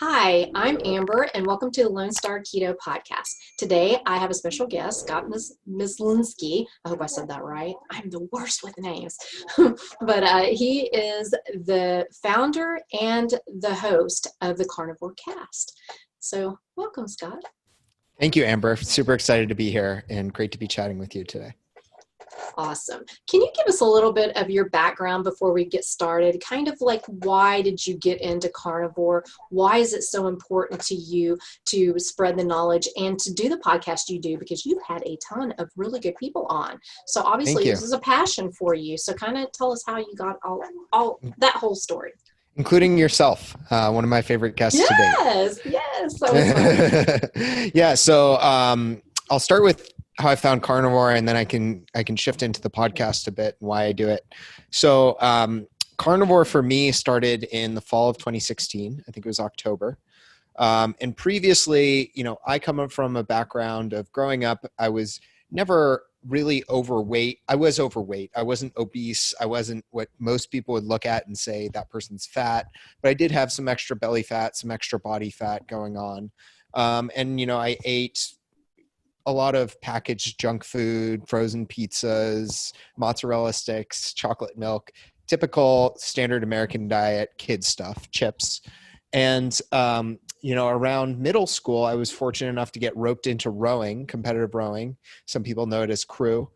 Hi, I'm Amber, and welcome to the Lone Star Keto Podcast. Today, I have a special guest, Scott Myslinski. I hope I said that right. I'm the worst with names. But he is the founder and the host of the Carnivore Cast. So welcome, Scott. Thank you, Amber. Super excited to be here and great to be chatting with you today. Awesome. Can you give us a little bit of your background before we get started? Kind of like, why did you get into carnivore? Why is it so important to you to spread the knowledge and to do the podcast you do? Because you've had a ton of really good people on. So obviously this is a passion for you. So kind of tell us how you got all that whole story. Including yourself, one of my favorite guests today. Yes. That was fun. Yeah. So I'll start with how I found carnivore, and then I can shift into the podcast a bit and why I do it. So carnivore for me started in the fall of 2016. I think it was October. And previously, I come up from a background of growing up. I was never really overweight. I was overweight. I wasn't obese. I wasn't what most people would look at and say that person's fat, but I did have some extra belly fat, some extra body fat going on. And I ate a lot of packaged junk food, frozen pizzas, mozzarella sticks, chocolate milk, typical standard American diet, kid stuff, chips. And, around middle school, I was fortunate enough to get roped into rowing, competitive rowing. Some people know it as crew,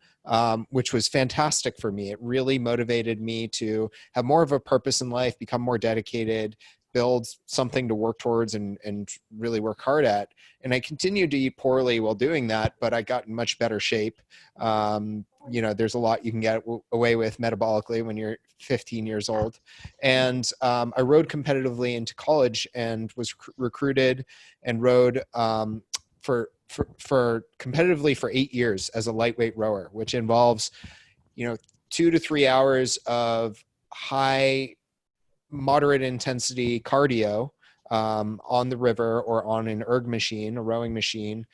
which was fantastic for me. It really motivated me to have more of a purpose in life, become more dedicated, build something to work towards and really work hard at. And I continued to eat poorly while doing that, but I got in much better shape. There's a lot you can get away with metabolically when you're 15 years old. And I rode competitively into college and was recruited and rode for competitively for 8 years as a lightweight rower, which involves, 2 to 3 hours of moderate intensity cardio on the river or on an erg machine, a rowing machine,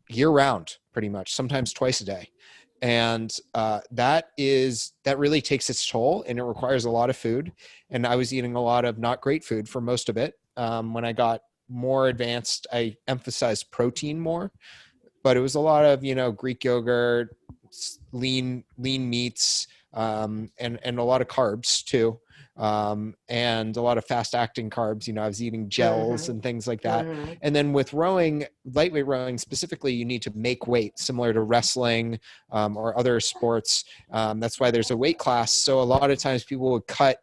year round, pretty much, sometimes twice a day. And that really takes its toll, and it requires a lot of food. And I was eating a lot of not great food for most of it. When I got more advanced, I emphasized protein more, but it was a lot of, Greek yogurt, lean meats, and a lot of carbs too. And a lot of fast acting carbs. I was eating gels and things like that. And then with rowing, lightweight rowing specifically, you need to make weight similar to wrestling or other sports. That's why there's a weight class. So a lot of times people would cut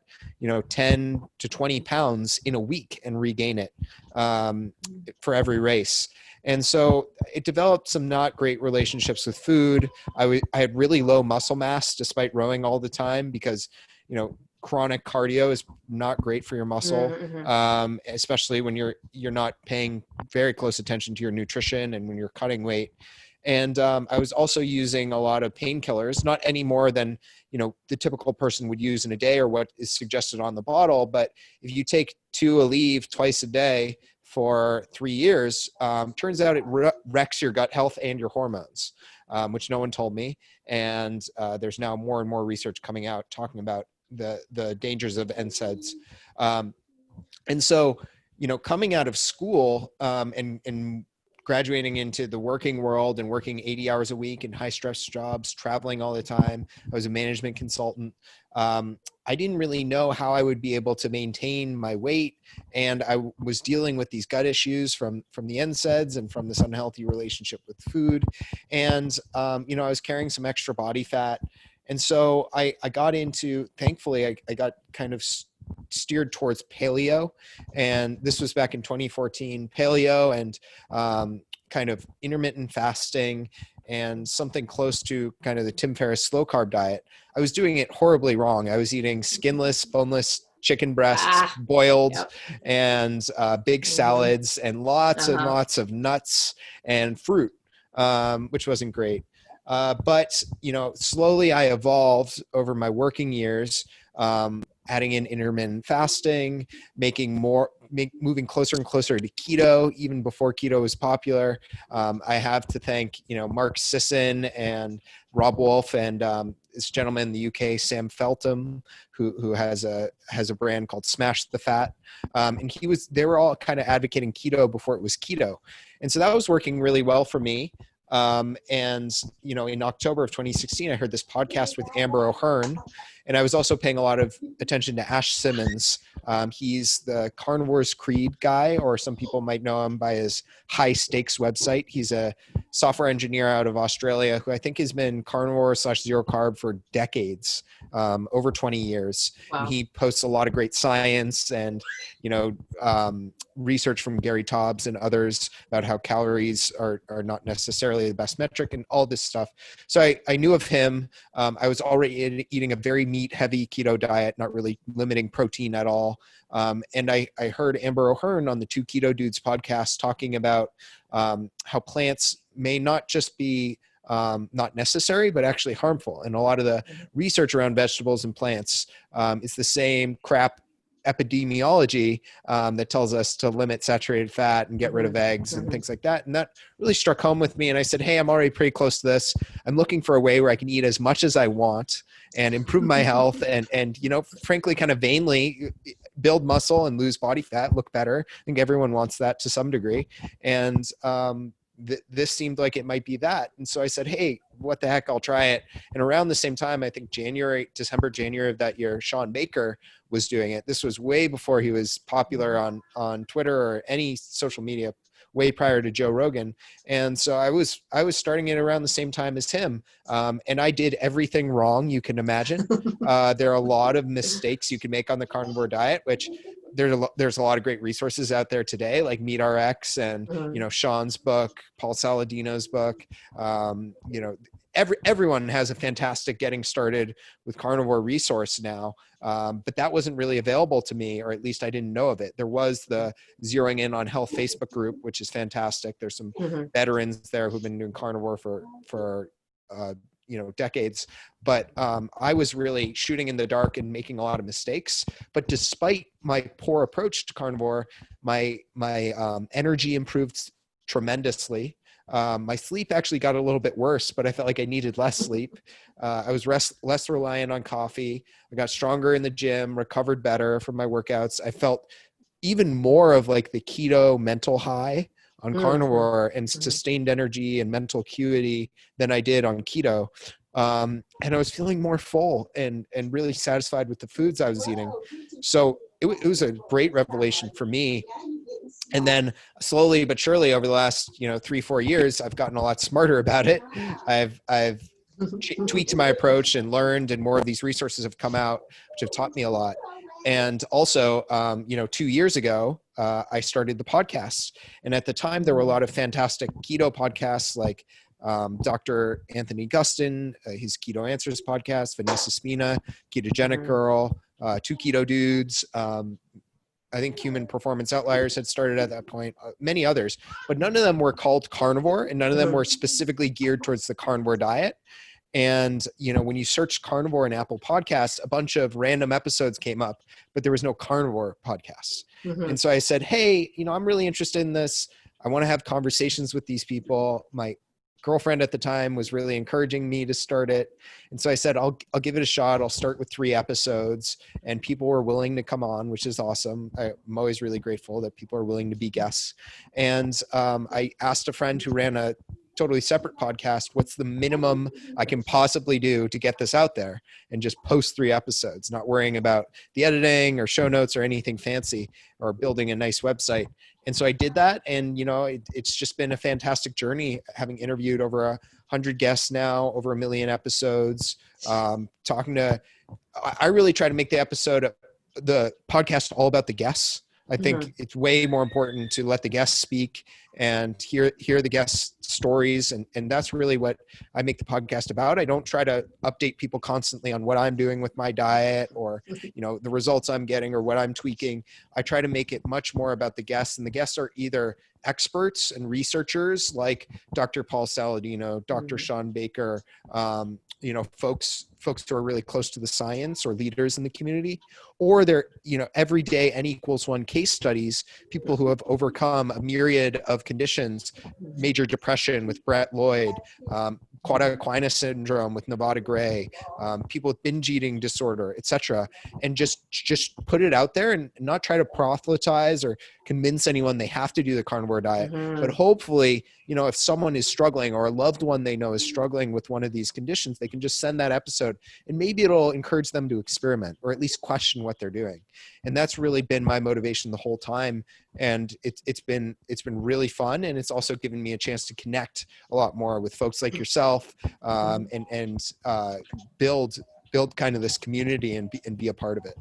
10 to 20 pounds in a week and regain it for every race. And so it developed some not great relationships with food. I had really low muscle mass despite rowing all the time because, chronic cardio is not great for your muscle, especially when you're not paying very close attention to your nutrition and when you're cutting weight. And I was also using a lot of painkillers, not any more than, the typical person would use in a day or what is suggested on the bottle. But if you take 2 Aleve twice a day for 3 years, turns out it wrecks your gut health and your hormones, which no one told me. And there's now more and more research coming out talking about the dangers of NSAIDs. And so, coming out of school and graduating into the working world and working 80 hours a week in high stress jobs, traveling all the time. I was a management consultant. I didn't really know how I would be able to maintain my weight. And I was dealing with these gut issues from the NSAIDs and from this unhealthy relationship with food. And, I was carrying some extra body fat. And so I got into, thankfully, I got kind of steered towards paleo. And this was back in 2014, paleo and kind of intermittent fasting and something close to kind of the Tim Ferriss slow carb diet. I was doing it horribly wrong. I was eating skinless, boneless chicken breasts, boiled, and big salads and lots and lots of nuts and fruit, which wasn't great. But, slowly I evolved over my working years, adding in intermittent fasting, moving closer and closer to keto, even before keto was popular. I have to thank, Mark Sisson and Rob Wolf and this gentleman in the UK, Sam Feltham, who has a brand called Smash the Fat. And they were all kind of advocating keto before it was keto. And so that was working really well for me. And, you know, in October of 2016, I heard this podcast with Amber O'Hearn, and I was also paying a lot of attention to Ash Simmons. He's the Carnivores Creed guy, or some people might know him by his High Stakes website. He's a software engineer out of Australia who I think has been carnivore/zero carb for decades, over 20 years. Wow. And he posts a lot of great science and, you know, research from Gary Taubes and others about how calories are not necessarily the best metric and all this stuff. So I knew of him. I was already eating a very meat heavy keto diet, not really limiting protein at all. And I heard Amber O'Hearn on the Two Keto Dudes podcast talking about how plants may not just be not necessary, but actually harmful. And a lot of the research around vegetables and plants is the same crap epidemiology that tells us to limit saturated fat and get rid of eggs and things like that. And that really struck home with me. And I said, hey, I'm already pretty close to this. I'm looking for a way where I can eat as much as I want and improve my health and, you know, frankly, kind of vainly build muscle and lose body fat, look better. I think everyone wants that to some degree. And, this seemed like it might be that. And so I said, hey, what the heck, I'll try it. And around the same time, I think December, January of that year, Sean Baker was doing it. This was way before he was popular on Twitter or any social media, way prior to Joe Rogan. And so I was starting it around the same time as him. And I did everything wrong you can imagine. There are a lot of mistakes you can make on the carnivore diet, which there's a lot of great resources out there today, like MeatRx and, you know, Sean's book, Paul Saladino's book. You know, everyone has a fantastic getting started with carnivore resource now. But that wasn't really available to me, or at least I didn't know of it. There was the Zeroing In on Health Facebook group, which is fantastic. There's some veterans there who've been doing carnivore for you know, decades. But I was really shooting in the dark and making a lot of mistakes. But despite my poor approach to carnivore, my energy improved tremendously. My sleep actually got a little bit worse, but I felt like I needed less sleep. I was less reliant on coffee. I got stronger in the gym, recovered better from my workouts. I felt even more of like the keto mental high on carnivore and sustained energy and mental acuity than I did on keto. And I was feeling more full and really satisfied with the foods I was eating. So it was a great revelation for me. And then slowly but surely over the last, 3-4 years, I've gotten a lot smarter about it. I've tweaked my approach and learned, and more of these resources have come out, which have taught me a lot. And also, 2 years ago, I started the podcast. And at the time, there were a lot of fantastic keto podcasts like Dr. Anthony Gustin, his Keto Answers podcast, Vanessa Spina, Ketogenic Girl, Two Keto Dudes. I think Human Performance Outliers had started at that point, many others, but none of them were called carnivore, and none of them were specifically geared towards the carnivore diet. And, when you search carnivore in Apple Podcasts, a bunch of random episodes came up, but there was no carnivore podcasts. And so I said, hey, I'm really interested in this. I want to have conversations with these people. My girlfriend at the time was really encouraging me to start it. And so I said, I'll give it a shot. I'll start with 3 episodes, and people were willing to come on, which is awesome. I'm always really grateful that people are willing to be guests. And I asked a friend who ran a totally separate podcast, what's the minimum I can possibly do to get this out there, and just post 3 episodes, not worrying about the editing or show notes or anything fancy or building a nice website. And so I did that, and it's just been a fantastic journey, having interviewed over 100 guests now, over 1 million episodes, I really try to make the podcast all about the guests. I think it's way more important to let the guests speak and hear the guests' stories. And that's really what I make the podcast about. I don't try to update people constantly on what I'm doing with my diet or, the results I'm getting or what I'm tweaking. I try to make it much more about the guests, and the guests are either experts and researchers like Dr. Paul Saladino, Dr. Sean Baker, folks who are really close to the science or leaders in the community, or they're, everyday N=1 case studies, people who have overcome a myriad of conditions, major depression with Brett Lloyd, quad equina syndrome with Nevada Gray, people with binge eating disorder, etc., and just put it out there and not try to proselytize or convince anyone they have to do the carnivore diet. But hopefully, if someone is struggling or a loved one they know is struggling with one of these conditions, they can just send that episode and maybe it'll encourage them to experiment or at least question what they're doing. And that's really been my motivation the whole time. And it's been really fun. And it's also given me a chance to connect a lot more with folks like yourself, and build kind of this community and be a part of it.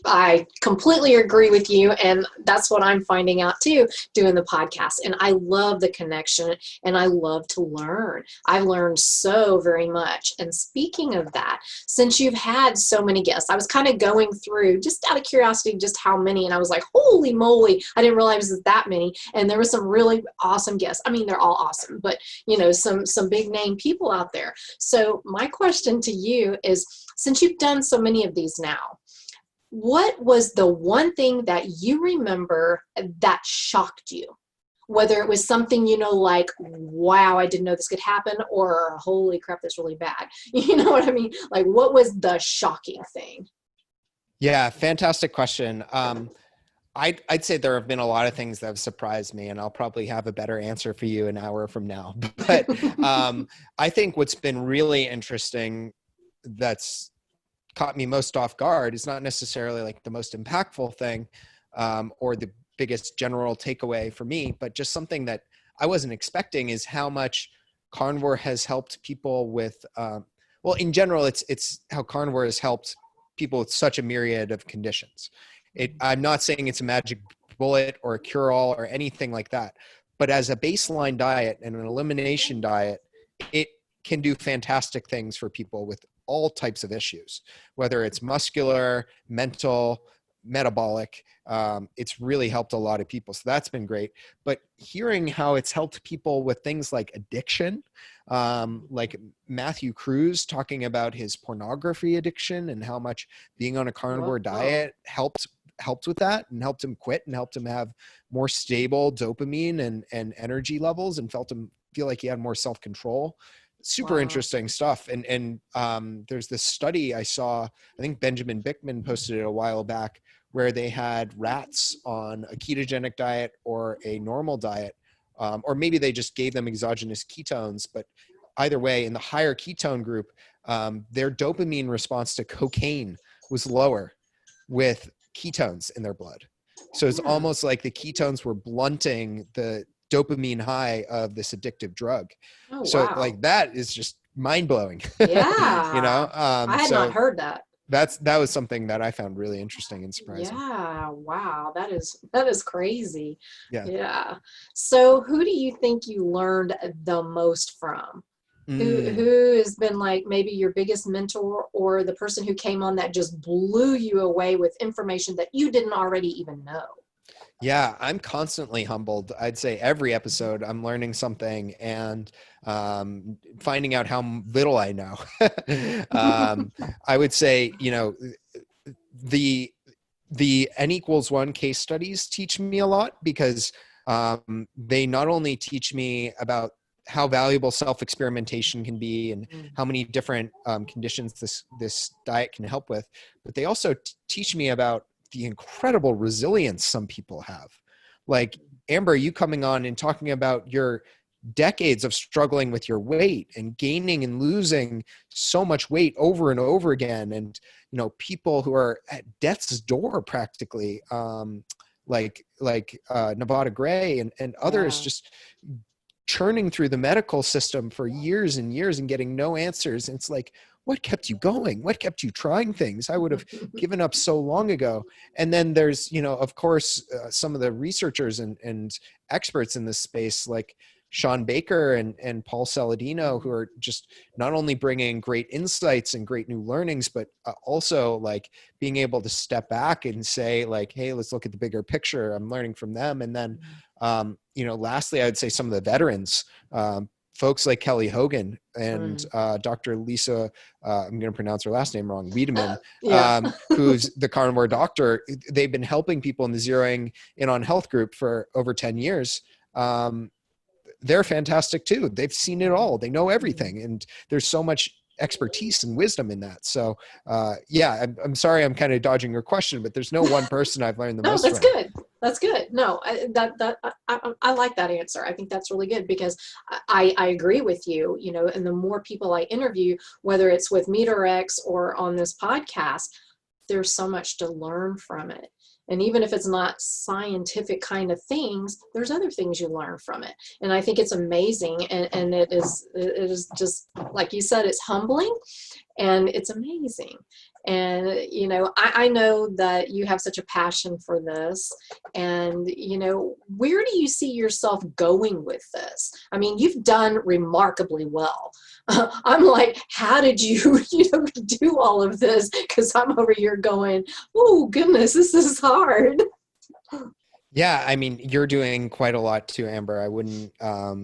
I completely agree with you. And that's what I'm finding out too, doing the podcast. And I love the connection and I love to learn. I've learned so very much. And speaking of that, since you've had so many guests, I was kind of going through just out of curiosity, just how many. And I was like, holy moly, I didn't realize it was that many. And there were some really awesome guests. I mean, they're all awesome, but some big name people out there. So my question to you is, since you've done so many of these now, what was the one thing that you remember that shocked you? Whether it was something, like, wow, I didn't know this could happen, or holy crap, that's really bad. You know what I mean? Like, what was the shocking thing? Yeah, fantastic question. I'd say there have been a lot of things that have surprised me, and I'll probably have a better answer for you an hour from now. But I think what's been really interesting that's caught me most off guard is not necessarily like the most impactful thing, or the biggest general takeaway for me, but just something that I wasn't expecting is how much carnivore has helped people with, well, in general, it's how carnivore has helped people with such a myriad of conditions. I'm not saying it's a magic bullet or a cure-all or anything like that, but as a baseline diet and an elimination diet, it can do fantastic things for people with all types of issues, whether it's muscular, mental, metabolic. It's really helped a lot of people. So that's been great. But hearing how it's helped people with things like addiction, like Matthew Cruz talking about his pornography addiction and how much being on a carnivore diet helped with that and helped him quit and helped him have more stable dopamine and energy levels and feel like he had more self-control. Super interesting stuff. And there's this study I saw, I think Benjamin Bickman posted it a while back, where they had rats on a ketogenic diet or a normal diet, or maybe they just gave them exogenous ketones, but either way, in the higher ketone group, their dopamine response to cocaine was lower with ketones in their blood. So it's almost like the ketones were blunting the dopamine high of this addictive drug. So like that is just mind-blowing. Yeah. I had not heard that. That was something that I found really interesting and surprising. Yeah. Wow. That is crazy. Yeah. Yeah. So who do you think you learned the most from? Who has been like maybe your biggest mentor, or the person who came on that just blew you away with information that you didn't already even know? Yeah, I'm constantly humbled. I'd say every episode I'm learning something and finding out how little I know. I would say, the N=1 case studies teach me a lot, because they not only teach me about how valuable self-experimentation can be and how many different conditions this diet can help with, but they also teach me about the incredible resilience some people have. Like Amber, you coming on and talking about your decades of struggling with your weight and gaining and losing so much weight over and over again. And, people who are at death's door practically, like Nevada Gray and others just churning through the medical system for years and years and getting no answers. And it's like, what kept you going? What kept you trying things? I would have given up so long ago. And then there's, of course, some of the researchers and experts in this space, like Sean Baker and Paul Saladino, who are just not only bringing great insights and great new learnings, but also like being able to step back and say like, hey, let's look at the bigger picture. I'm learning from them. And then, lastly, I would say some of the veterans, folks like Kelly Hogan and Dr. Lisa, I'm going to pronounce her last name wrong, Wiedemann, who's the carnivore doctor. They've been helping people in the Zeroing In on Health group for over 10 years. they're fantastic too. They've seen it all. They know everything. And there's so much expertise and wisdom in that. So yeah, I'm sorry, I'm kind of dodging your question, but there's no one person I've learned the No, most that's from. good. That's good. No, I like that answer. I think that's really good because I agree with you, you know, and the more people I interview, whether it's with MeterX or on this podcast, there's so much to learn from it. And even if it's not scientific kind of things, there's other things you learn from it. And I think it's amazing. And it is just, like you said, it's humbling and it's amazing. And, you know, I know that you have such a passion for this. And, you know, where do you see yourself going with this? I mean, you've done remarkably well. I'm like, how did you, you know, do all of this? Because I'm over here going, oh, goodness, this is hard. Yeah, I mean, you're doing quite a lot too, Amber. I wouldn't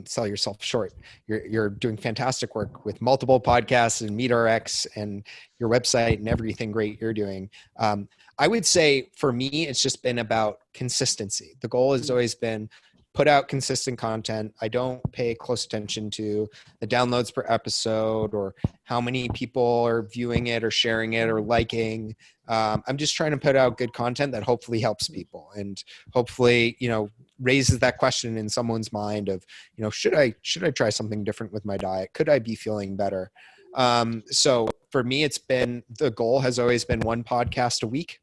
sell yourself short. You're doing fantastic work with multiple podcasts and MeetRx and your website and everything great you're doing. I would say for me, it's just been about consistency. The goal has always been put out consistent content. I don't pay close attention to the downloads per episode or how many people are viewing it or sharing it or liking. I'm just trying to put out good content that hopefully helps people and hopefully, you know, raises that question in someone's mind of, you know, should I try something different with my diet? Could I be feeling better? So for me, it's been, the goal has always been one podcast a week,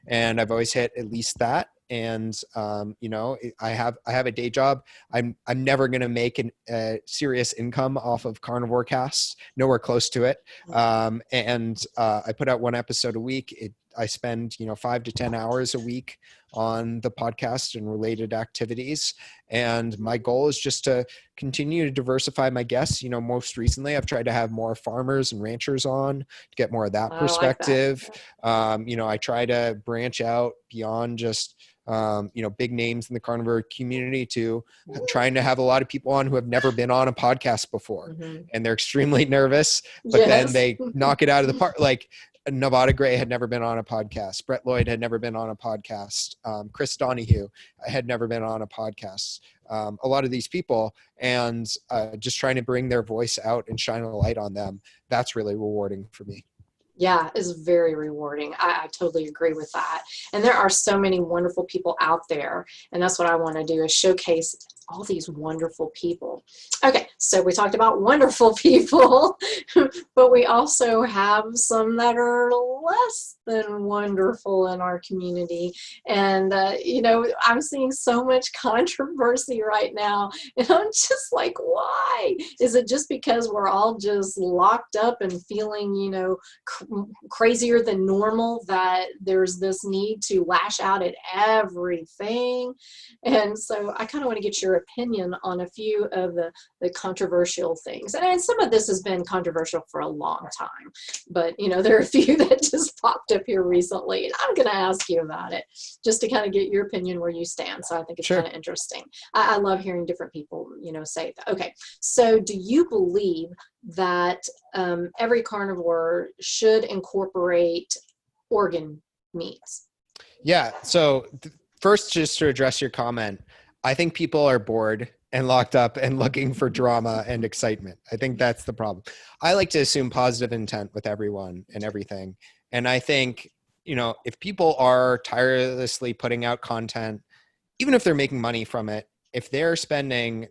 and I've always hit at least that. And you know, I have a day job. I'm never going to make a serious income off of Carnivore Cast, nowhere close to it. And I put out one episode a week. I spend, you know, 5 to 10 hours a week on the podcast and related activities. And my goal is just to continue to diversify my guests. You know, most recently I've tried to have more farmers and ranchers on to get more of that perspective. Like that. You know, I try to branch out beyond just, you know, big names in the carnivore community to trying to have a lot of people on who have never been on a podcast before. And they're extremely nervous, but then they knock it out of the park. Like Nevada Gray had never been on a podcast. Brett Lloyd had never been on a podcast. Chris Donahue had never been on a podcast. A lot of these people, and just trying to bring their voice out and shine a light on them. That's really rewarding for me. Yeah, it's very rewarding. I totally agree with that. And there are so many wonderful people out there. And that's what I want to do, is showcase all these wonderful people. Okay, so we talked about wonderful people, but we also have some that are less than wonderful in our community. And, you know, I'm seeing so much controversy right now. And I'm just like, why? Is it just because we're all just locked up and feeling, you know, crazier than normal, that there's this need to lash out at everything? And so I kind of want to get your opinion on a few of the controversial things. And some of this has been controversial for a long time, but you know, there are a few that just popped up here recently, and I'm going to ask you about it just to kind of get your opinion where you stand. So I think it's kind of interesting. I love hearing different people, you know, say that. Okay, so do you believe that every carnivore should incorporate organ meats? Yeah. So first, just to address your comment, I think people are bored and locked up and looking for drama and excitement. I think that's the problem. I like to assume positive intent with everyone and everything. And I think, you know, if people are tirelessly putting out content, even if they're making money from it, if they're spending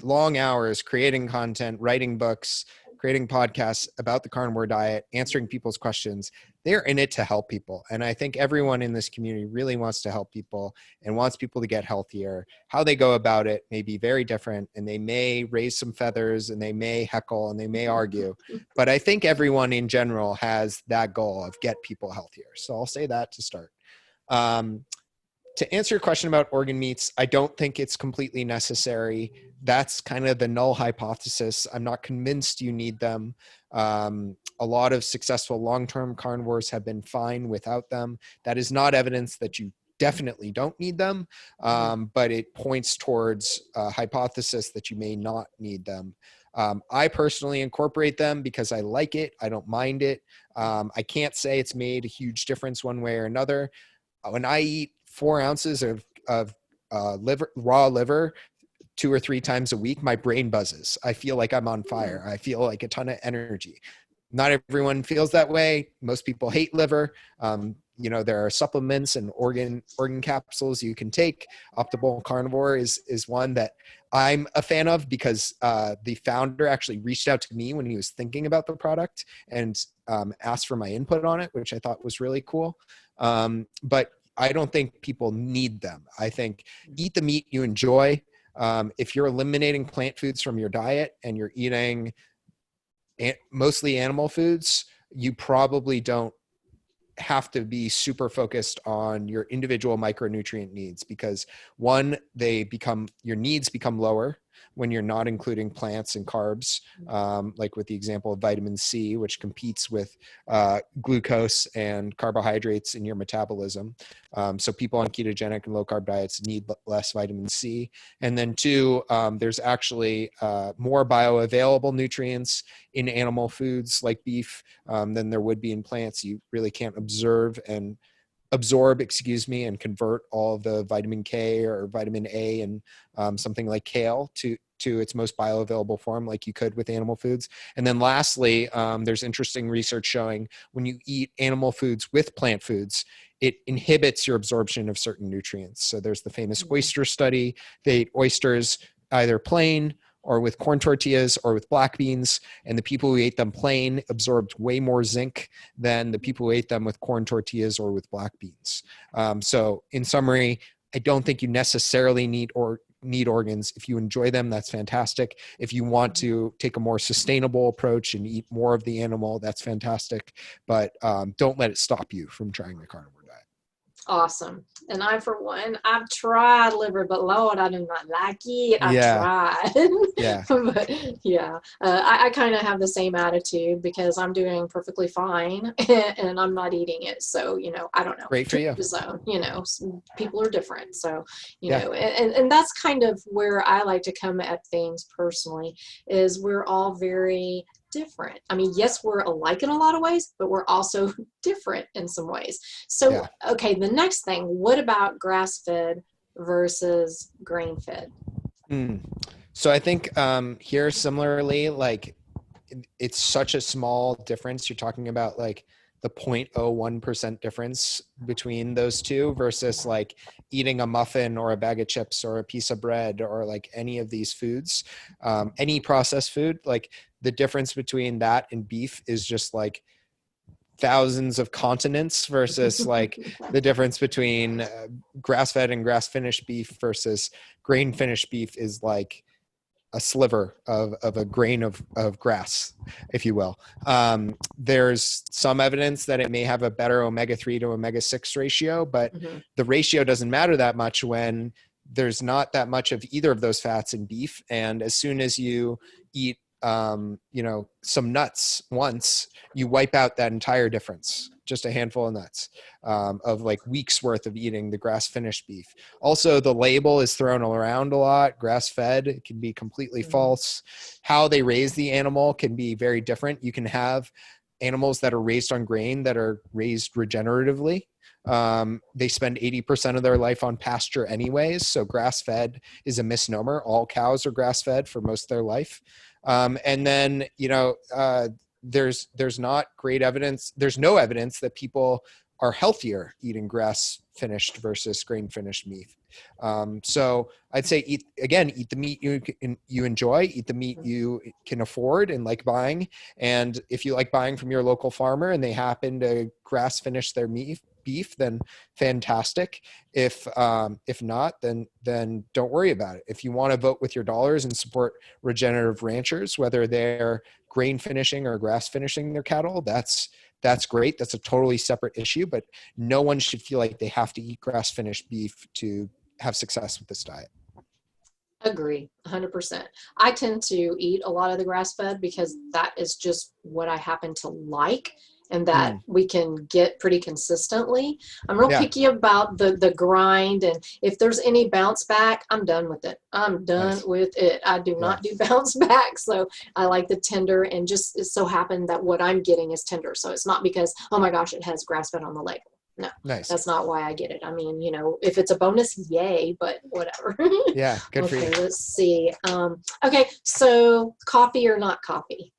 long hours creating content, writing books, creating podcasts about the carnivore diet, answering people's questions, they're in it to help people. And I think everyone in this community really wants to help people and wants people to get healthier. How they go about it may be very different, and they may raise some feathers and they may heckle and they may argue. But I think everyone in general has that goal of get people healthier. So I'll say that to start. To answer your question about organ meats, I don't think it's completely necessary. That's kind of the null hypothesis. I'm not convinced you need them. A lot of successful long-term carnivores have been fine without them. That is not evidence that you definitely don't need them, but it points towards a hypothesis that you may not need them. I personally incorporate them because I like it. I don't mind it. I can't say it's made a huge difference one way or another. When I eat 4 ounces of raw liver 2 or 3 times a week, my brain buzzes. I feel like I'm on fire. I feel like a ton of energy. Not everyone feels that way. Most people hate liver. There are supplements and organ capsules you can take. Optimal Carnivore is one that I'm a fan of because the founder actually reached out to me when he was thinking about the product and asked for my input on it, which I thought was really cool. But I don't think people need them. I think eat the meat you enjoy. If you're eliminating plant foods from your diet and you're eating mostly animal foods, you probably don't have to be super focused on your individual micronutrient needs, because one, your needs become lower when you're not including plants and carbs, like with the example of vitamin C, which competes with glucose and carbohydrates in your metabolism. So people on ketogenic and low carb diets need less vitamin C. And then two, there's actually more bioavailable nutrients in animal foods like beef than there would be in plants. You really can't absorb, and convert all of the vitamin K or vitamin A and something like kale to its most bioavailable form like you could with animal foods. And then lastly, there's interesting research showing when you eat animal foods with plant foods, it inhibits your absorption of certain nutrients. So there's the famous oyster study. They ate oysters either plain or with corn tortillas or with black beans. And the people who ate them plain absorbed way more zinc than the people who ate them with corn tortillas or with black beans. So in summary, I don't think you necessarily need organs. If you enjoy them, that's fantastic. If you want to take a more sustainable approach and eat more of the animal, that's fantastic. But don't let it stop you from trying the carnivore diet. Awesome. And I, for one, I've tried liver, but Lord, I do not like it. I've tried. Yeah. But yeah, I kind of have the same attitude because I'm doing perfectly fine and I'm not eating it. So, I don't know. Great for you. So, people are different. So, and that's kind of where I like to come at things personally, is we're all very different. I mean, yes, we're alike in a lot of ways, but we're also different in some ways. So, okay, the next thing, what about grass-fed versus grain-fed? So I think here similarly, like it's such a small difference. You're talking about like the 0.01% difference between those two versus like eating a muffin or a bag of chips or a piece of bread or like any of these foods, any processed food. Like the difference between that and beef is just like thousands of continents versus like the difference between grass-fed and grass-finished beef versus grain-finished beef is like a sliver of a grain of grass, if you will. There's some evidence that it may have a better omega-3 to omega-6 ratio, but the ratio doesn't matter that much when there's not that much of either of those fats in beef. And as soon as you eat some nuts once, you wipe out that entire difference, just a handful of nuts, of like weeks worth of eating the grass finished beef. Also, the label is thrown around a lot. Grass fed, it can be completely false. How they raise the animal can be very different. You can have animals that are raised on grain that are raised regeneratively. They spend 80% of their life on pasture anyways. So grass fed is a misnomer. All cows are grass fed for most of their life. And then, there's not great evidence. There's no evidence that people are healthier eating grass finished versus grain finished meat. So I'd say eat the meat you enjoy, eat the meat you can afford and like buying. And if you like buying from your local farmer and they happen to grass finish their beef, then fantastic. If not, then don't worry about it. If you want to vote with your dollars and support regenerative ranchers, whether they're grain finishing or grass finishing their cattle, that's great. That's a totally separate issue, but no one should feel like they have to eat grass finished beef to have success with this diet. Agree, 100%. I tend to eat a lot of the grass fed because that is just what I happen to like, and that we can get pretty consistently. I'm real picky about the grind, and if there's any bounce back, I'm done with it. I'm done with it. I do not do bounce back. So I like the tender, and just it so happened that what I'm getting is tender. So it's not because, oh my gosh, it has grass fed on the label. No, Nice. that's not why I get it. I mean, you know, if it's a bonus, yay, but whatever. Yeah, good for Okay, you. let's see. Okay, so coffee or not coffee?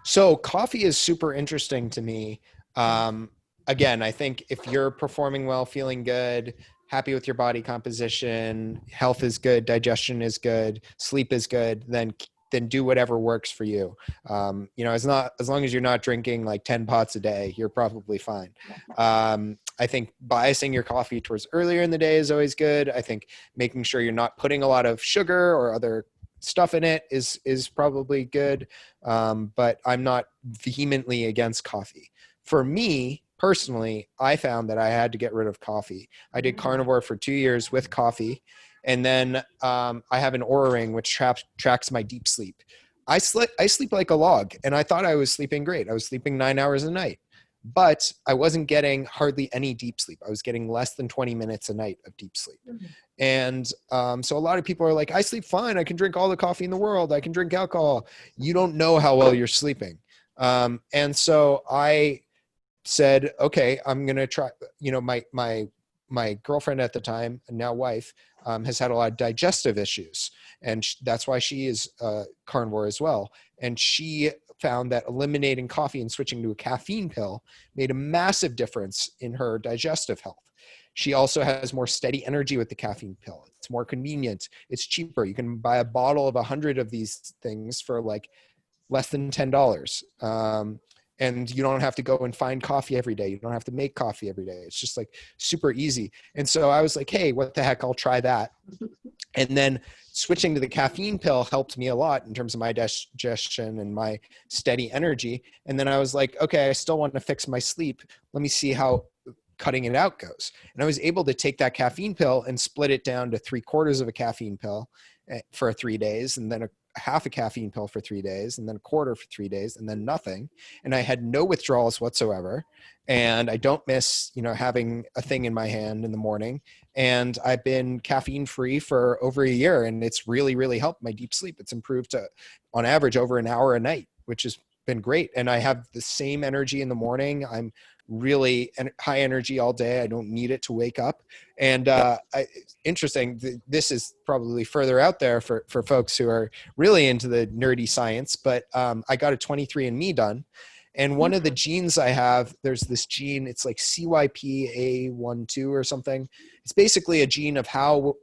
So coffee is super interesting to me. Again, I think if you're performing well, feeling good, happy with your body composition, health is good, digestion is good, sleep is good, then do whatever works for you. You know, as long as you're not drinking like 10 pots a day, you're probably fine. I think biasing your coffee towards earlier in the day is always good. I think making sure you're not putting a lot of sugar or other stuff in it is probably good. But I'm not vehemently against coffee. For me personally, I found that I had to get rid of coffee. I did carnivore for 2 years with coffee. And then I have an Oura ring which tracks my deep sleep. I sleep like a log, and I thought I was sleeping great. I was sleeping 9 hours a night, but I wasn't getting hardly any deep sleep. I was getting less than 20 minutes a night of deep sleep. And so a lot of people are like, I sleep fine. I can drink all the coffee in the world. I can drink alcohol. You don't know how well you're sleeping. And so I said, okay, I'm going to try, you know, my girlfriend at the time, and now wife, has had a lot of digestive issues. And that's why she is carnivore as well. And she found that eliminating coffee and switching to a caffeine pill made a massive difference in her digestive health. She also has more steady energy with the caffeine pill. It's more convenient. It's cheaper. You can buy a bottle of 100 of these things for like less than $10. And you don't have to go and find coffee every day. You don't have to make coffee every day. It's just like super easy. And so I was like, hey, what the heck? I'll try that. And then switching to the caffeine pill helped me a lot in terms of my digestion and my steady energy. And then I was like, okay, I still want to fix my sleep. Let me see how cutting it out goes. And I was able to take that caffeine pill and split it down to 3/4 of a caffeine pill for 3 days, and then a half a caffeine pill for 3 days, and then a quarter for 3 days, and then nothing. And I had no withdrawals whatsoever. And I don't miss, you know, having a thing in my hand in the morning. And I've been caffeine free for over a year, and it's really, really helped my deep sleep. It's improved to, on average, over an hour a night, which has been great. And I have the same energy in the morning. I'm really high energy all day. I don't need it to wake up. And interesting, this is probably further out there for folks who are really into the nerdy science, but I got a 23andMe done. And one of the genes I have, there's this gene, it's like CYP-A12 or something. It's basically a gene of how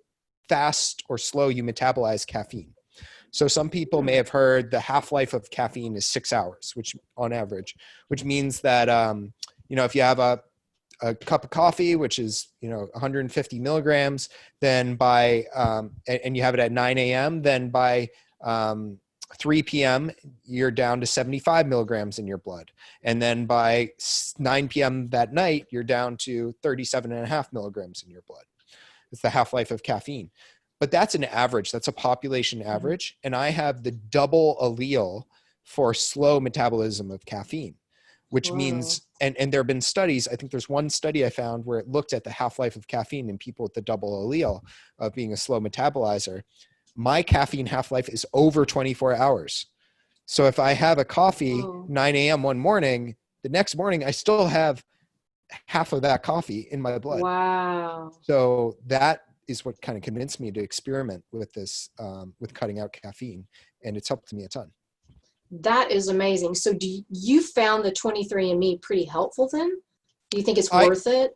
fast or slow you metabolize caffeine. So some people may have heard the half-life of caffeine is 6 hours, which on average, which means that, you know, if you have a cup of coffee, which is, you know, 150 milligrams, then by, and you have it at 9 a.m., then by 3 p.m., you're down to 75 milligrams in your blood. And then by 9 p.m. that night, you're down to 37.5 milligrams in your blood. It's the half-life of caffeine. But that's an average. That's a population average. And I have the double allele for slow metabolism of caffeine, which means, and there have been studies, I think there's one study I found where it looked at the half-life of caffeine in people with the double allele of being a slow metabolizer. My caffeine half-life is over 24 hours. So if I have a coffee 9 a.m. one morning, the next morning I still have half of that coffee in my blood. Wow. So that is what kind of convinced me to experiment with this, with cutting out caffeine. And it's helped me a ton. That is amazing. So do you found the 23andMe pretty helpful then? Do you think it's worth it?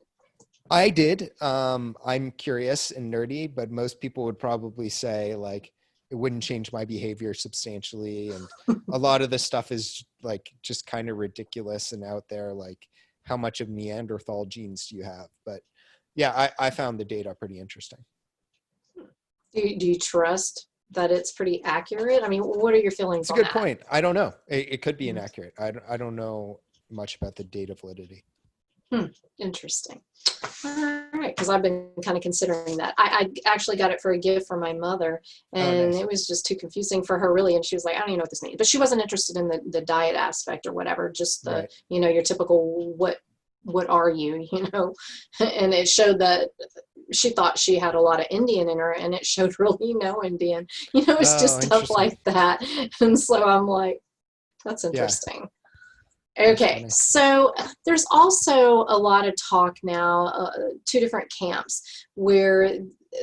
I did. I'm curious and nerdy, but most people would probably say like, it wouldn't change my behavior substantially. And a lot of the stuff is like just kind of ridiculous and out there. Like, how much of Neanderthal genes do you have? But yeah, I found the data pretty interesting. Do you trust that it's pretty accurate? I mean, what are your feelings on that? It's a good point. I don't know. It could be inaccurate. I don't know much about the data validity. Interesting. All right, because I've been kind of considering that. I actually got it for a gift from my mother, and it was just too confusing for her, really. And she was like, I don't even know what this means. But she wasn't interested in the diet aspect or whatever, just the, you know, your typical what are you, you know? And it showed that she thought she had a lot of Indian in her, and it showed really no Indian. You know, it's just stuff like that. And so I'm like, that's interesting. Okay, so there's also a lot of talk now, two different camps, where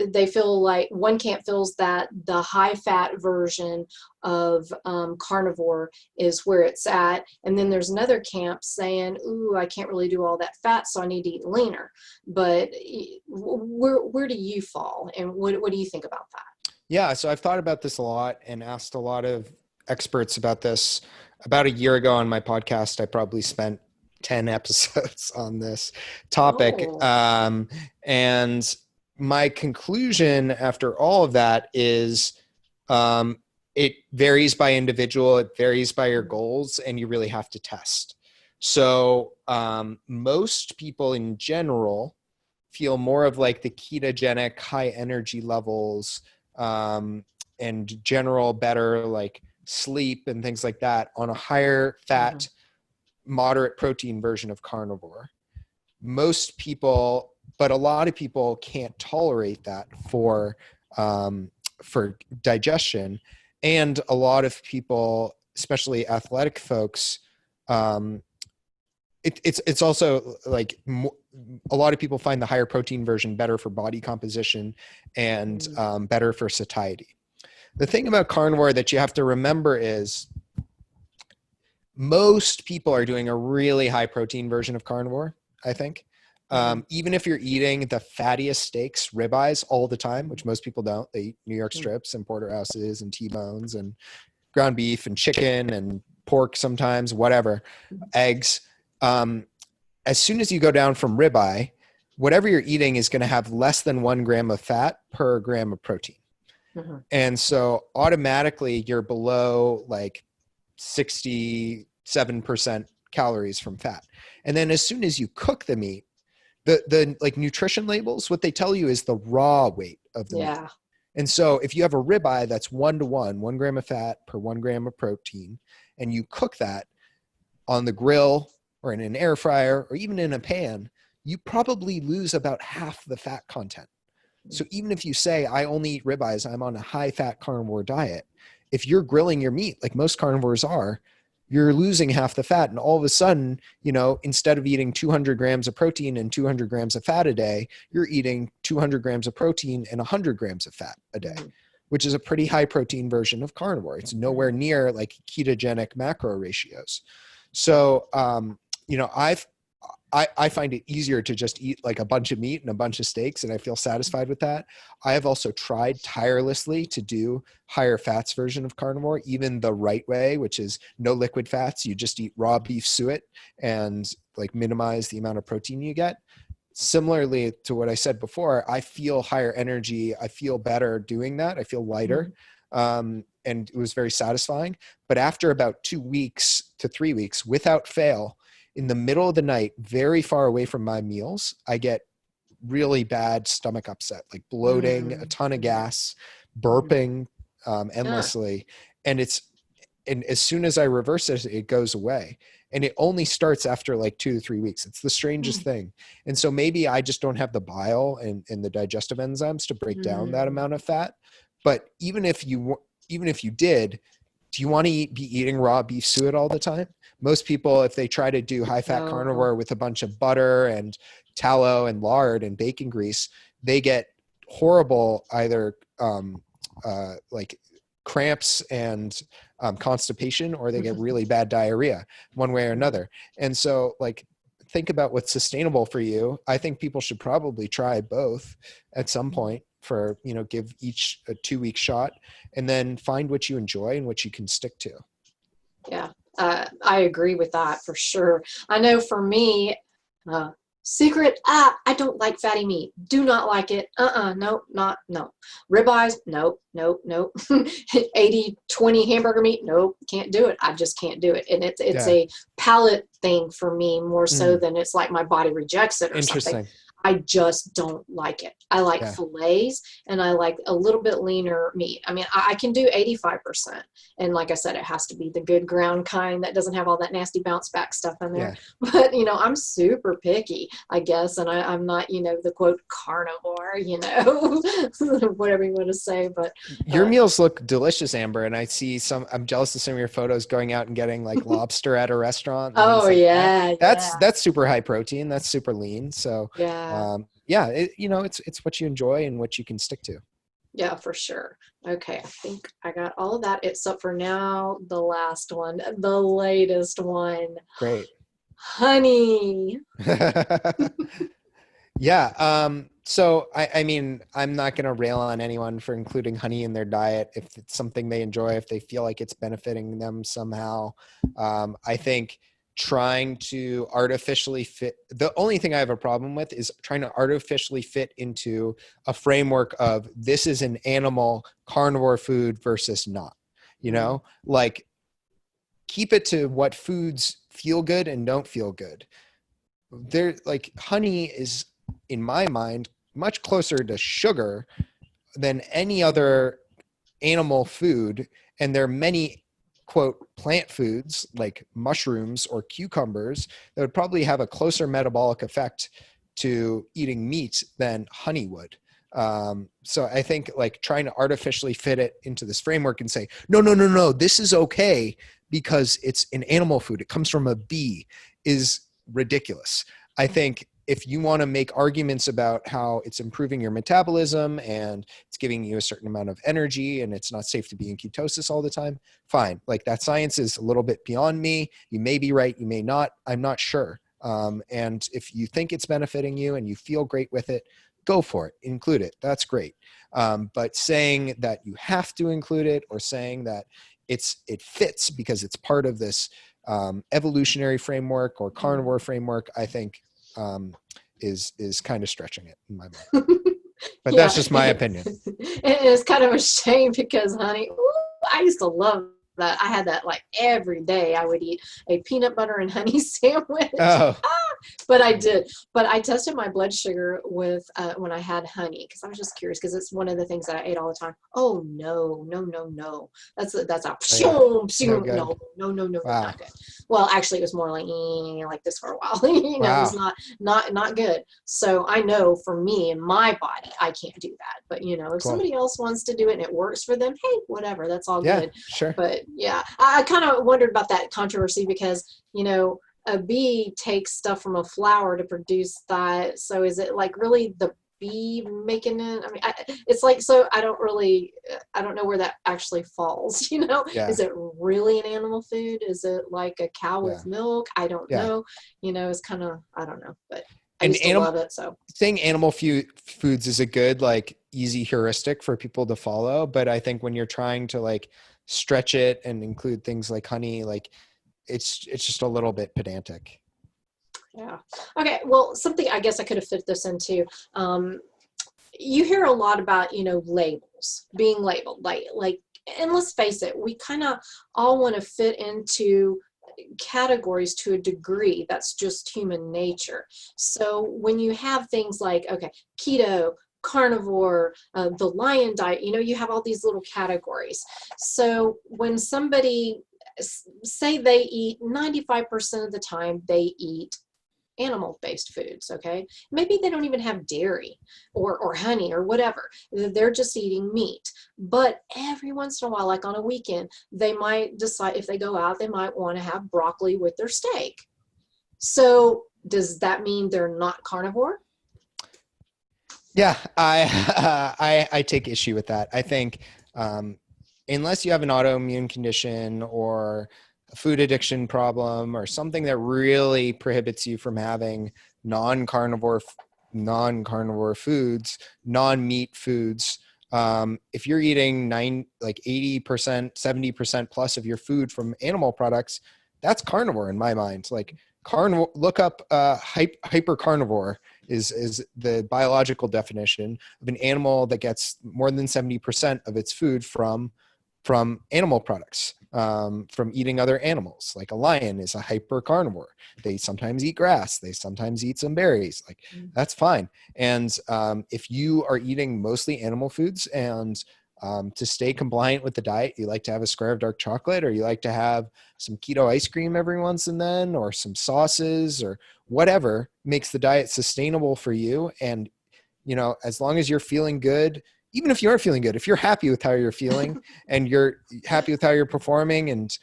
they feel like one camp feels that the high fat version of carnivore is where it's at. And then there's another camp saying, ooh, I can't really do all that fat, so I need to eat leaner. But where do you fall? And what do you think about that? Yeah, so I've thought about this a lot and asked a lot of experts about this. About a year ago on my podcast, I probably spent 10 episodes on this topic. Oh. And my conclusion after all of that is it varies by individual, it varies by your goals, and you really have to test. So most people in general feel more of like the ketogenic high energy levels and general better like sleep and things like that on a higher fat, moderate protein version of carnivore. Most people, but a lot of people can't tolerate that for digestion. And a lot of people, especially athletic folks, it's also like a lot of people find the higher protein version better for body composition and better for satiety. The thing about carnivore that you have to remember is most people are doing a really high protein version of carnivore, I think. Even if you're eating the fattiest steaks, ribeyes all the time, which most people don't. They eat New York strips and porterhouses and T-bones and ground beef and chicken and pork sometimes, whatever, eggs. As soon as you go down from ribeye, whatever you're eating is going to have less than 1 gram of fat per gram of protein. And so automatically you're below like 67% calories from fat. And then as soon as you cook the meat, the like nutrition labels, what they tell you is the raw weight of the meat. And so if you have a ribeye that's 1-to-1, 1 gram of fat per 1 gram of protein, and you cook that on the grill or in an air fryer or even in a pan, you probably lose about half the fat content. So even if you say, I only eat ribeyes, I'm on a high fat carnivore diet, if you're grilling your meat like most carnivores are, you're losing half the fat. And all of a sudden, you know, instead of eating 200 grams of protein and 200 grams of fat a day, you're eating 200 grams of protein and 100 grams of fat a day, which is a pretty high protein version of carnivore. It's nowhere near like ketogenic macro ratios. So, you know, I find it easier to just eat like a bunch of meat and a bunch of steaks, and I feel satisfied with that. I have also tried tirelessly to do higher fats version of carnivore, even the right way, which is no liquid fats. You just eat raw beef suet and like minimize the amount of protein you get. Similarly to what I said before, I feel higher energy. I feel better doing that. I feel lighter. And it was very satisfying. But after about 2 weeks to 3 weeks, without fail, in the middle of the night, very far away from my meals, I get really bad stomach upset, like bloating, a ton of gas, burping endlessly. And as soon as I reverse it, it goes away. And it only starts after like 2 to 3 weeks. It's the strangest thing. And so maybe I just don't have the bile and the digestive enzymes to break down that amount of fat. But even if you did, do you want to be eating raw beef suet all the time? Most people, if they try to do high fat carnivore with a bunch of butter and tallow and lard and bacon grease, they get horrible either like cramps and constipation, or they get really bad diarrhea one way or another. And so like, think about what's sustainable for you. I think people should probably try both at some point for, you know, give each a 2-week shot and then find what you enjoy and what you can stick to. Yeah, I agree with that for sure. I know for me, secret, I don't like fatty meat. Do not like it. No. Ribeyes, nope. 80-20 hamburger meat, nope, can't do it. I just can't do it. And it's a palate thing for me more so than it's like my body rejects it or something. I just don't like it. I like Yeah. fillets and I like a little bit leaner meat. I mean, I can do 85%. And like I said, it has to be the good ground kind that doesn't have all that nasty bounce back stuff in there. Yeah. But, I'm super picky, I guess. And I'm not, the quote carnivore, whatever you want to say. But Your meals look delicious, Amber. And I'm jealous of some of your photos going out and getting like lobster at a restaurant and things oh, like that. yeah, yeah, That's super high protein. That's super lean. So, yeah. yeah, it's what you enjoy and what you can stick to. Yeah, for sure. Okay, I think I got all of that except for now the last one, the latest one. Great. Honey. Yeah. So I mean, I'm not going to rail on anyone for including honey in their diet if it's something they enjoy, if they feel like it's benefiting them somehow. I think trying to artificially fit, the only thing I have a problem with is trying to artificially fit into a framework of this is an animal carnivore food versus not, like keep it to what foods feel good and don't feel good. There, like honey is, in my mind, much closer to sugar than any other animal food. And there are many, quote, plant foods like mushrooms or cucumbers that would probably have a closer metabolic effect to eating meat than honey would. So I think like trying to artificially fit it into this framework and say, no, this is okay because it's an animal food, it comes from a bee, is ridiculous. I think if you want to make arguments about how it's improving your metabolism and it's giving you a certain amount of energy and it's not safe to be in ketosis all the time, fine. Like that science is a little bit beyond me. You may be right, you may not. I'm not sure. And if you think it's benefiting you and you feel great with it, go for it, include it. That's great. But saying that you have to include it or saying that it fits because it's part of this evolutionary framework or carnivore framework, I think is kind of stretching it in my mind. But Yeah. that's just my opinion. It's kind of a shame because honey, ooh, I used to love that. I had that like every day. I would eat a peanut butter and honey sandwich. Oh, But I did. But I tested my blood sugar with when I had honey because I was just curious because it's one of the things that I ate all the time. Oh no. That's a yeah. No good. no, Wow. not good. Well, actually, it was more like this for a while. It was Wow. not good. So I know for me and my body, I can't do that. But if Cool. somebody else wants to do it and it works for them, hey, whatever, that's all Yeah, good. sure. But yeah, I kind of wondered about that controversy because a bee takes stuff from a flower to produce that. So is it like really the bee making it? I mean, it's like, so I don't know where that actually falls. Yeah. Is it really an animal food? Is it like a cow Yeah. with milk? I don't Yeah. know. It's kind of, I don't know, but I And used to love it. So saying animal foods is a good, like easy heuristic for people to follow. But I think when you're trying to like stretch it and include things like honey, like it's just a little bit pedantic. yeah. Okay. Well, something I guess I could have fit this into. You hear a lot about, labels, being labeled, and let's face it, we kind of all want to fit into categories to a degree. That's just human nature. So when you have things like, okay, keto, carnivore, the lion diet, you have all these little categories. So when somebody say they eat 95% of the time they eat animal-based foods, okay? Maybe they don't even have dairy or honey or whatever. They're just eating meat. But every once in a while, like on a weekend, they might decide if they go out, they might want to have broccoli with their steak. So does that mean they're not carnivore? Yeah, I take issue with that. I think unless you have an autoimmune condition or a food addiction problem or something that really prohibits you from having non-carnivore foods, non-meat foods, if you're eating 80%, 70% plus of your food from animal products, that's carnivore in my mind. Like carnivore, look up hyper carnivore is the biological definition of an animal that gets more than 70% of its food from animal products. from eating other animals. Like a lion is a hyper carnivore. They sometimes eat grass. They sometimes eat some berries. Like that's fine. And if you are eating mostly animal foods and to stay compliant with the diet, you like to have a square of dark chocolate, or you like to have some keto ice cream every once and then, or some sauces, or whatever makes the diet sustainable for you. And, you know, as long as you're feeling good, even if you aren't feeling good, if you're happy with how you're feeling and you're happy with how you're performing and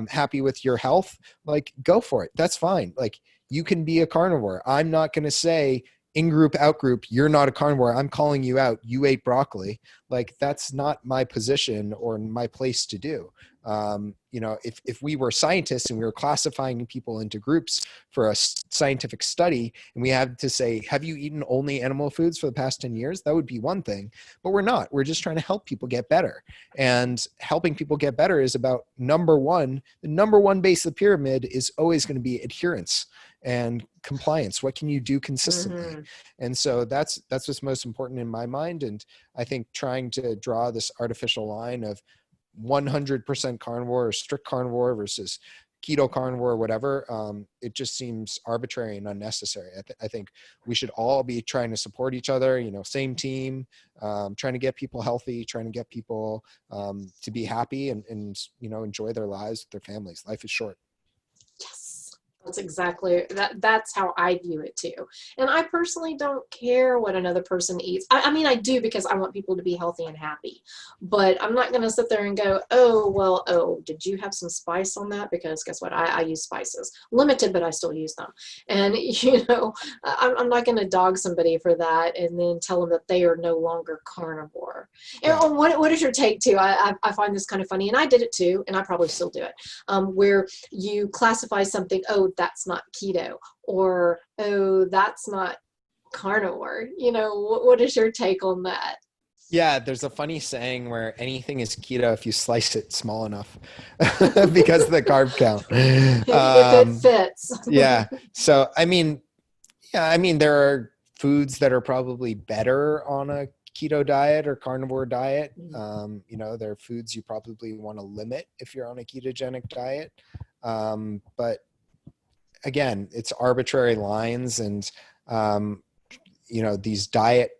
happy with your health, like go for it. That's fine. Like you can be a carnivore. I'm not going to say in group, out group, you're not a carnivore. I'm calling you out. You ate broccoli. Like that's not my position or my place to do. You know, if we were scientists and we were classifying people into groups for a scientific study and we had to say, have you eaten only animal foods for the past 10 years? That would be one thing, but we're not. We're just trying to help people get better. And helping people get better is about number one. The number one base of the pyramid is always going to be adherence and compliance. What can you do consistently? And so that's what's most important in my mind. And I think trying to draw this artificial line of 100% carnivore or strict carnivore versus keto carnivore or whatever, it just seems arbitrary and unnecessary. I think we should all be trying to support each other, you know, same team, trying to get people healthy, trying to get people to be happy and, you know, enjoy their lives with their families. Life is short. Yes. That's exactly that's how I view it too. And I personally don't care what another person eats. I mean, I do because I want people to be healthy and happy, but I'm not going to sit there and go, oh, well, oh, did you have some spice on that? Because guess what? I use spices, limited, but I still use them. And, you know, I'm not going to dog somebody for that and then tell them that they are no longer carnivore. And Yeah. what is your take too? I find this kind of funny, and I did it too, and I probably still do it, where you classify something, oh, that's not keto, or oh, that's not carnivore. You know, what is your take on that? Yeah, there's a funny saying where anything is keto if you slice it small enough because of the carb count. If it fits. Yeah. So, I mean, yeah, I mean, there are foods that are probably better on a keto diet or carnivore diet. You know, there are foods you probably want to limit if you're on a ketogenic diet. But again, it's arbitrary lines and, you know, these diets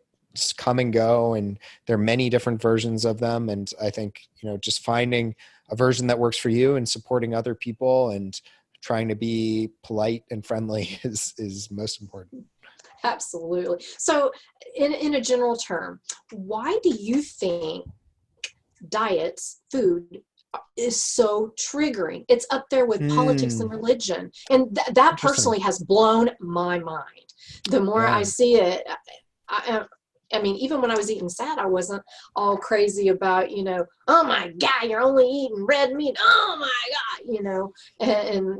come and go and there are many different versions of them. And I think, you know, just finding a version that works for you and supporting other people and trying to be polite and friendly is most important. Absolutely. So in a general term, why do you think diets, food, is so triggering? It's up there with politics and religion. And that personally has blown my mind. The more I see it, I mean, even when I was eating sad, I wasn't all crazy about, you know, oh my God, you're only eating red meat. Oh my God, you know, and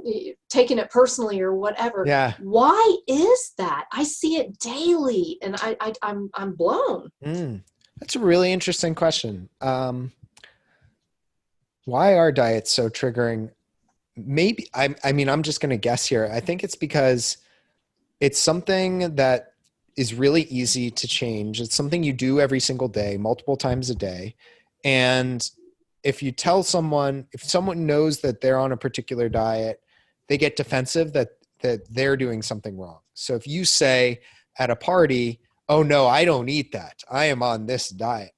taking it personally or whatever. Yeah. Why is that? I see it daily and I'm blown. That's a really interesting question. Why are diets so triggering? Maybe, I mean, I'm just going to guess here. I think it's because it's something that is really easy to change. It's something you do every single day, multiple times a day. And if you tell someone, if someone knows that they're on a particular diet, they get defensive that they're doing something wrong. So if you say at a party, oh no, I don't eat that, I am on this diet,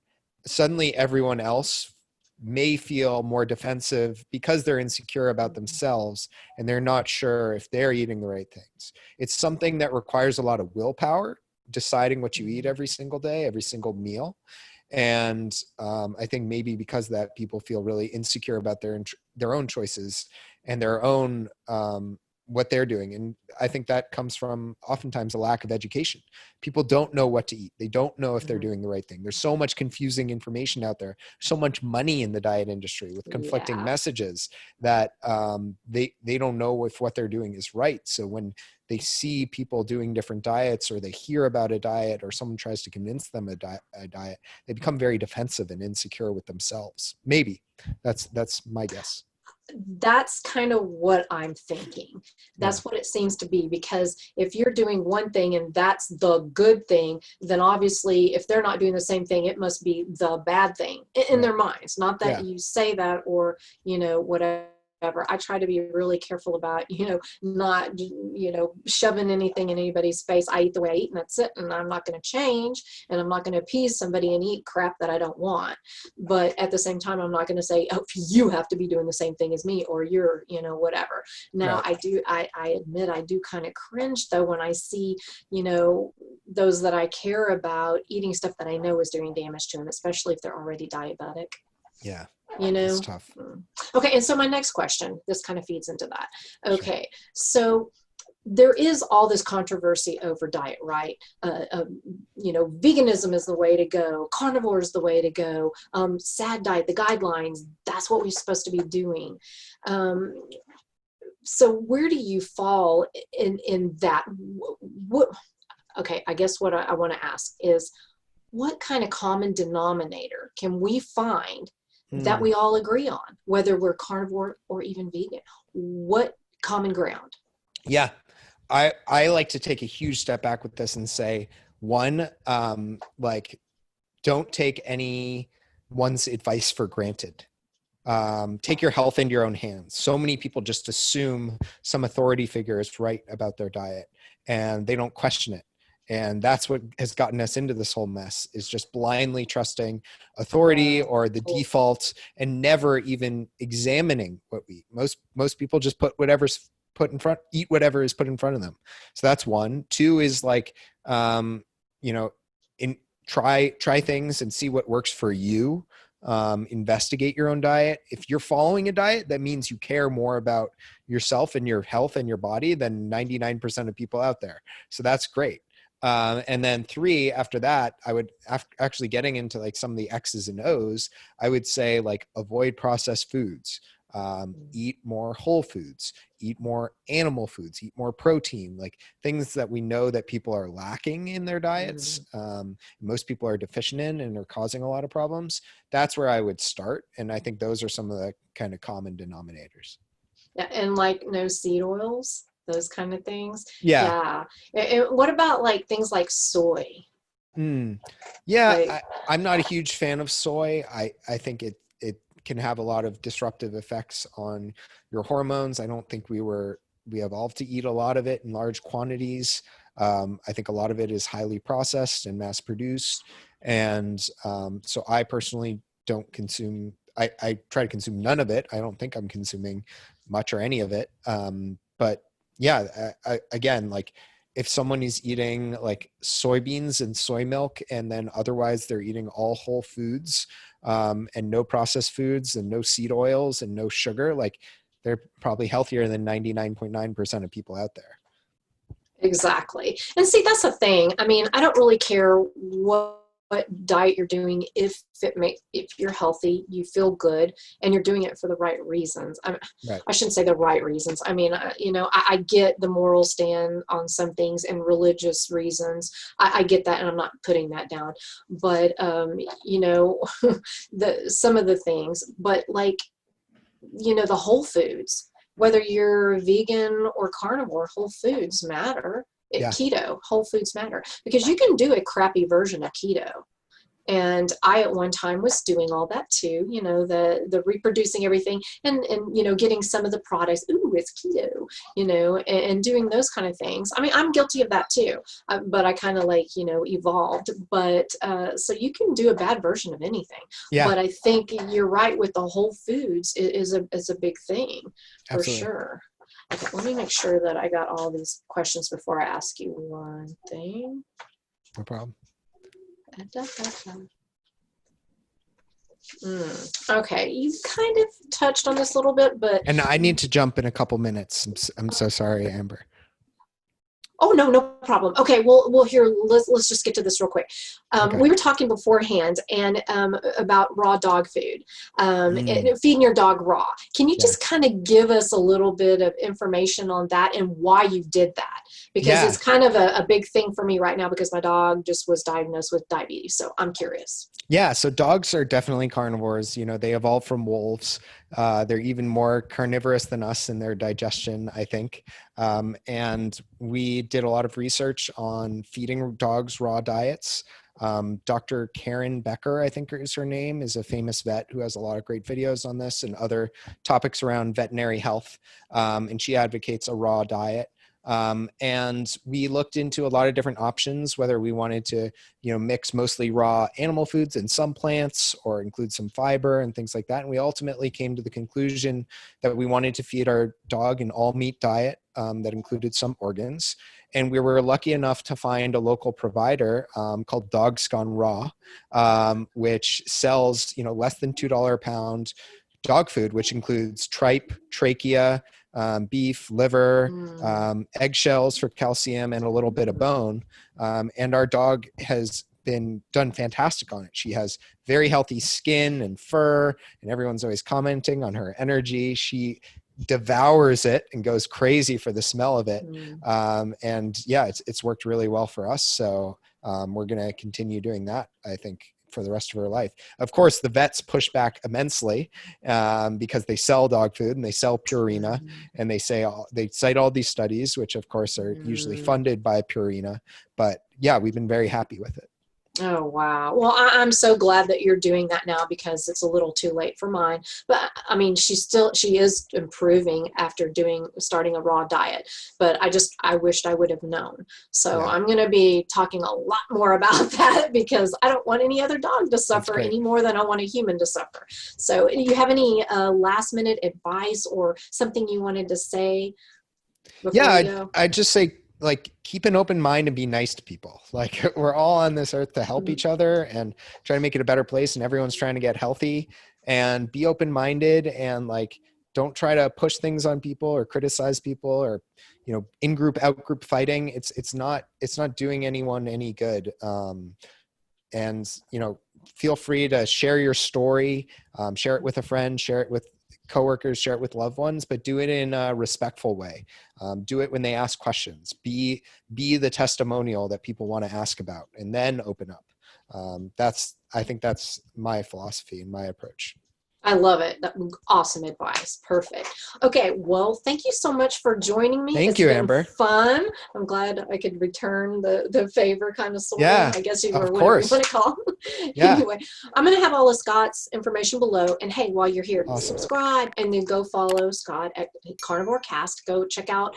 suddenly everyone else may feel more defensive because they're insecure about themselves and they're not sure if they're eating the right things. It's something that requires a lot of willpower, deciding what you eat every single day, every single meal. And I think maybe because of that, people feel really insecure about their own choices and their own what they're doing. And I think that comes from oftentimes a lack of education. People don't know what to eat. They don't know if they're doing the right thing. There's so much confusing information out there, so much money in the diet industry with conflicting messages that they don't know if what they're doing is right. So when they see people doing different diets or they hear about a diet or someone tries to convince them a diet, they become very defensive and insecure with themselves. Maybe that's my guess. that's kind of what I'm thinking. That's what it seems to be, because if you're doing one thing and that's the good thing, then obviously if they're not doing the same thing, it must be the bad thing in their minds. Not that you say that, or, you know, whatever. I try to be really careful about, you know, not, you know, shoving anything in anybody's face. I eat the way I eat, and that's it. And I'm not going to change, and I'm not going to appease somebody and eat crap that I don't want. But at the same time, I'm not going to say, oh, you have to be doing the same thing as me, or you're, you know, whatever. Now, I admit I do kind of cringe though when I see, you know, those that I care about eating stuff that I know is doing damage to them, especially if they're already diabetic. Yeah. You know, it's tough. Okay. And so my next question, this kind of feeds into that. Okay. Sure. So there is all this controversy over diet, right? You know, veganism is the way to go. Carnivore is the way to go. SAD diet, the guidelines, that's what we're supposed to be doing. So where do you fall in that? Okay, I guess what I want to ask is, what kind of common denominator can we find that we all agree on, whether we're carnivore or even vegan? What common ground? Yeah. I like to take a huge step back with this and say, one, like, don't take anyone's advice for granted. Take your health into your own hands. So many people just assume some authority figure is right about their diet, and they don't question it. And that's what has gotten us into this whole mess, is just blindly trusting authority or the default and never even examining what we eat. Most people just put whatever's put in front, eat whatever is put in front of them. So that's one. Two is like, you know, try things and see what works for you. Investigate your own diet. If you're following a diet, that means you care more about yourself and your health and your body than 99% of people out there. So that's great. And then three, after that, I would actually getting into like some of the X's and O's, I would say like avoid processed foods, eat more whole foods, eat more animal foods, eat more protein, like things that we know that people are lacking in their diets. Most people are deficient in and are causing a lot of problems. That's where I would start. And I think those are some of the kind of common denominators. Yeah, and like no seed oils, those kind of things. Yeah. And what about like things like soy? Yeah, Like, I'm not a huge fan of soy. I think it can have a lot of disruptive effects on your hormones. I don't think we evolved to eat a lot of it in large quantities. I think a lot of it is highly processed and mass produced. And so I personally don't consume, I try to consume none of it. I don't think I'm consuming much or any of it. But yeah, again, like if someone is eating like soybeans and soy milk, and then otherwise they're eating all whole foods, and no processed foods and no seed oils and no sugar, like they're probably healthier than 99.9% of people out there. exactly. And see, that's the thing. I mean, I don't really care what diet you're doing if you're healthy, you feel good, and you're doing it for the right reasons. I shouldn't say the right reasons. I mean, you know, I get the moral stand on some things and religious reasons. I get that, and I'm not putting that down. But you know, some of the things, but like, you know, the whole foods, whether you're vegan or carnivore, whole foods matter. Keto, whole foods matter, because you can do a crappy version of keto. And I at one time was doing all that too, you know, the reproducing everything and you know, getting some of the products, ooh, it's keto, you know, and doing those kind of things. I mean, I'm guilty of that too, but I kind of like, you know, evolved. But so you can do a bad version of anything. Yeah. But I think you're right with the whole foods is a big thing for sure. Okay, let me make sure that I got all these questions before I ask you one thing. No problem. Okay, you kind of touched on this a little bit, but... And I need to jump in a couple minutes. I'm so sorry, Amber. Oh, no, no problem. Okay, well, here, let's just get to this real quick. Okay. We were talking beforehand and about raw dog food, Mm, feeding your dog raw. Can you yeah. just kind of give us a little bit of information on that and why you did that? Because Yeah. it's kind of a big thing for me right now because my dog just was diagnosed with diabetes. So I'm curious. Yeah, so dogs are definitely carnivores. You know, they evolved from wolves. They're even more carnivorous than us in their digestion, I think. And we did a lot of research on feeding dogs raw diets. Dr. Karen Becker, I think is her name, is a famous vet who has a lot of great videos on this and other topics around veterinary health. And she advocates a raw diet. And we looked into a lot of different options, whether we wanted to, mix mostly raw animal foods and some plants or include some fiber and things like that. And we ultimately came to the conclusion that we wanted to feed our dog an all meat diet that included some organs. And we were lucky enough to find a local provider called Dogs Gone Raw, which sells, less than $2 a pound dog food, which includes tripe, trachea, beef, liver, eggshells for calcium, and a little bit of bone. And our dog has been done fantastic on it. She has very healthy skin and fur, and everyone's always commenting on her energy. She devours it and goes crazy for the smell of it. And yeah, it's worked really well for us. So we're going to continue doing that, I think, for the rest of her life. Of course, the vets push back immensely because they sell dog food and they sell Purina, and they cite all these studies, which of course are usually funded by Purina. But yeah, we've been very happy with it. Oh, wow. Well, I'm so glad that you're doing that now because it's a little too late for mine. But I mean, she is improving after starting a raw diet. But I wished I would have known. So Yeah. I'm going to be talking a lot more about that because I don't want any other dog to suffer any more than I want a human to suffer. So do you have any last minute advice or something you wanted to say before we go? I'd just say, keep an open mind and be nice to people. Like, we're all on this earth to help each other and try to make it a better place, and everyone's trying to get healthy. And be open-minded, and don't try to push things on people or criticize people or, in-group, out-group fighting. It's not doing anyone any good. And feel free to share your story, share it with a friend, share it with coworkers, share it with loved ones, but do it in a respectful way. Do it when they ask questions. Be the testimonial that people want to ask about, and then open up. I think that's my philosophy and my approach. I love it. Awesome advice. Perfect. Okay. Well, thank you so much for joining me. Thank you, Amber. Fun. I'm glad I could return the favor, kind of, sort of. I guess you were, of whatever course. you want to call. Yeah. Anyway, I'm going to have all of Scott's information below. And hey, while you're here, subscribe and then go follow Scott at Carnivore Cast. Go check out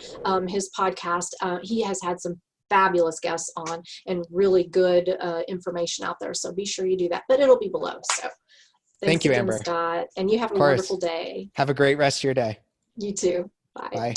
his podcast. He has had some fabulous guests on and really good information out there. So be sure you do that, but it'll be below. So thank you, Amber. Scott. And you have a wonderful day. Have a great rest of your day. You too. Bye. Bye.